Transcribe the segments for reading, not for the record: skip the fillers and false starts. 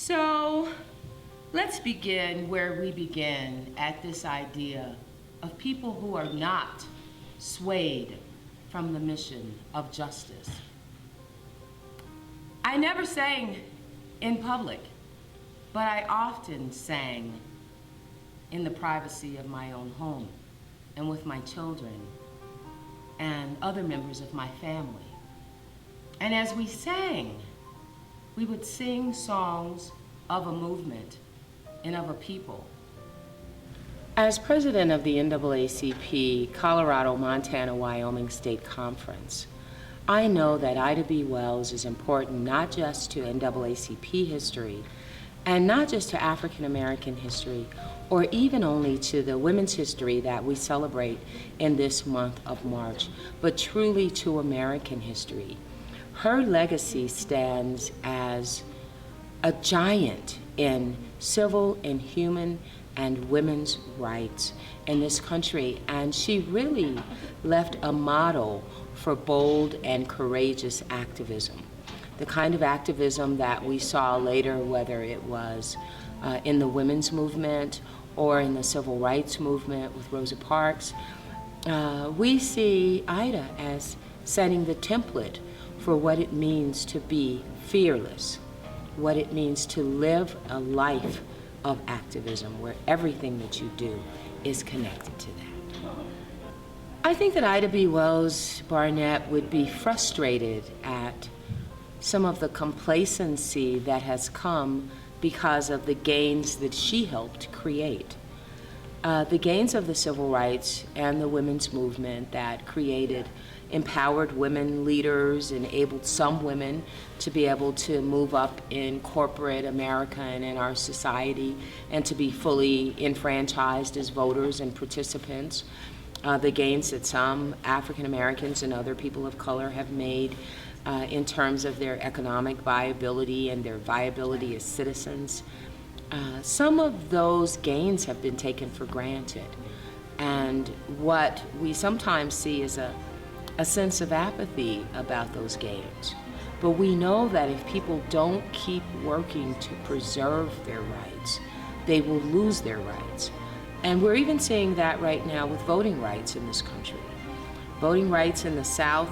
So let's begin where we begin, at this idea of people who are not swayed from the mission of justice. I never sang in public, but I often sang in the privacy of my own home and with my children and other members of my family. And as we sang, we would sing songs of a movement and of a people. As president of the NAACP Colorado, Montana, Wyoming State Conference, I know that Ida B. Wells is important not just to NAACP history and not just to African American history or even only to the women's history that we celebrate in this month of March, but truly to American history. Her legacy stands as a giant in civil and human and women's rights in this country, and she really left a model for bold and courageous activism. The kind of activism that we saw later, whether it was in the women's movement or in the civil rights movement with Rosa Parks, we see Ida as setting the template for what it means to be fearless, what it means to live a life of activism where everything that you do is connected to that. I think that Ida B. Wells Barnett would be frustrated at some of the complacency that has come because of the gains that she helped create. The gains of the civil rights and the women's movement that created empowered women leaders, enabled some women to be able to move up in corporate America and in our society and to be fully enfranchised as voters and participants. The gains that some African Americans and other people of color have made in terms of their economic viability and their viability as citizens. Some of those gains have been taken for granted. And what we sometimes see is a sense of apathy about those gains. But we know that if people don't keep working to preserve their rights, they will lose their rights. And we're even seeing that right now with voting rights in this country. Voting rights in the South,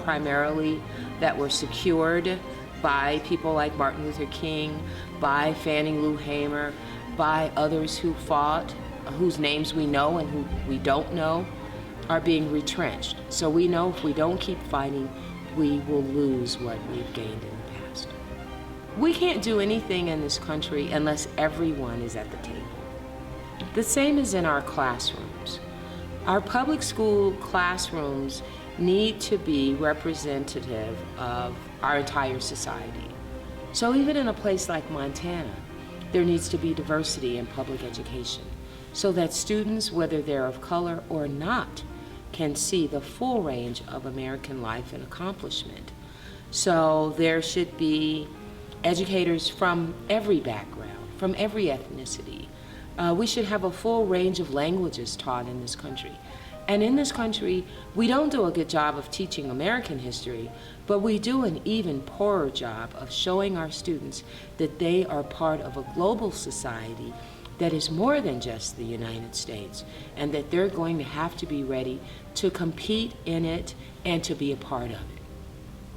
primarily, that were secured by people like Martin Luther King, by Fannie Lou Hamer, by others who fought, whose names we know and who we don't know, are being retrenched. So we know if we don't keep fighting, we will lose what we've gained in the past. We can't do anything in this country unless everyone is at the table. The same is in our classrooms. Our public school classrooms need to be representative of our entire society. So even in a place like Montana, there needs to be diversity in public education so that students, whether they're of color or not, can see the full range of American life and accomplishment. So there should be educators from every background, from every ethnicity. We should have a full range of languages taught in this country. And in this country, we don't do a good job of teaching American history, but we do an even poorer job of showing our students that they are part of a global society that is more than just the United States, and that they're going to have to be ready to compete in it and to be a part of it.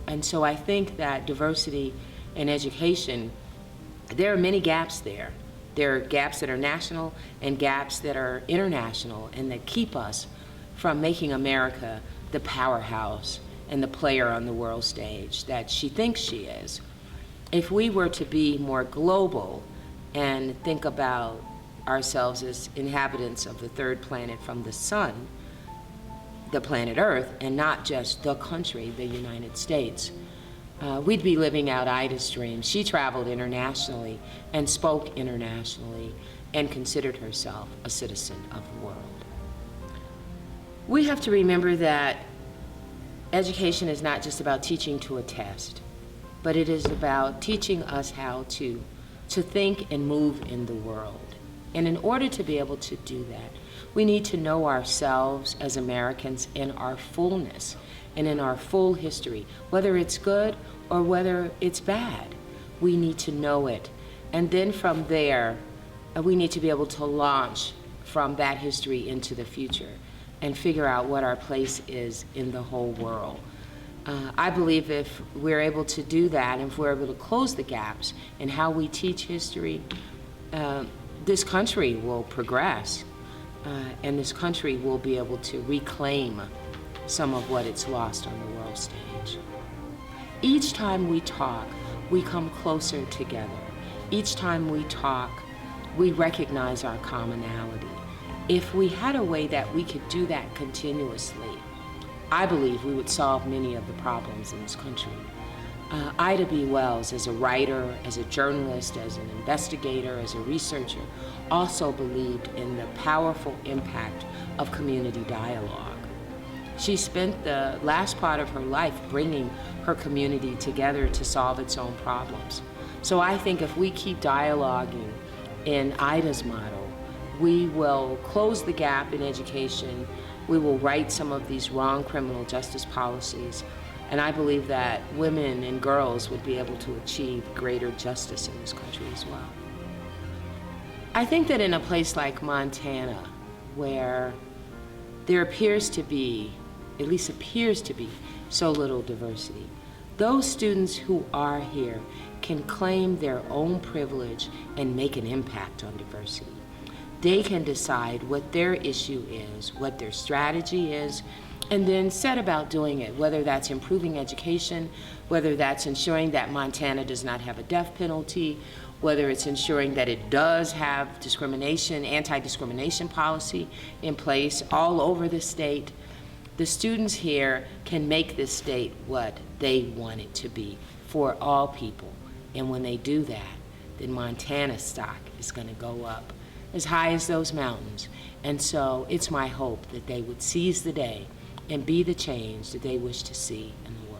And so I think that diversity in education, there are many gaps there. There are gaps that are national and gaps that are international and that keep us from making America the powerhouse and the player on the world stage that she thinks she is. If we were to be more global and think about ourselves as inhabitants of the third planet from the sun, the planet Earth, and not just the country, the United States, we'd be living out Ida's dream. She traveled internationally and spoke internationally and considered herself a citizen of the world. We have to remember that education is not just about teaching to a test, but it is about teaching us how to think and move in the world. And in order to be able to do that, we need to know ourselves as Americans in our fullness and in our full history, whether it's good or whether it's bad. We need to know it And then from there, we need to be able to launch from that history into the future and figure out what our place is in the whole world. I believe if we're able to do that, and if we're able to close the gaps in how we teach history, this country will progress, and this country will be able to reclaim some of what it's lost on the world stage. Each time we talk, we come closer together. Each time we talk, we recognize our commonality. If we had a way that we could do that continuously, I believe we would solve many of the problems in this country. Ida B. Wells, as a writer, as a journalist, as an investigator, as a researcher, also believed in the powerful impact of community dialogue. She spent the last part of her life bringing her community together to solve its own problems. So I think if we keep dialoguing in Ida's model, we will close the gap in education, we will right some of these wrong criminal justice policies, and I believe that women and girls would be able to achieve greater justice in this country as well. I think that in a place like Montana, where there appears to be, at least appears to be, so little diversity, those students who are here can claim their own privilege and make an impact on diversity. They can decide what their issue is, what their strategy is, and then set about doing it, whether that's improving education, whether that's ensuring that Montana does not have a death penalty, whether it's ensuring that it does have discrimination, anti-discrimination policy in place all over the state. The students here can make this state what they want it to be for all people. And when they do that, then Montana's stock is going to go up as high as those mountains. And so it's my hope that they would seize the day and be the change that they wish to see in the world.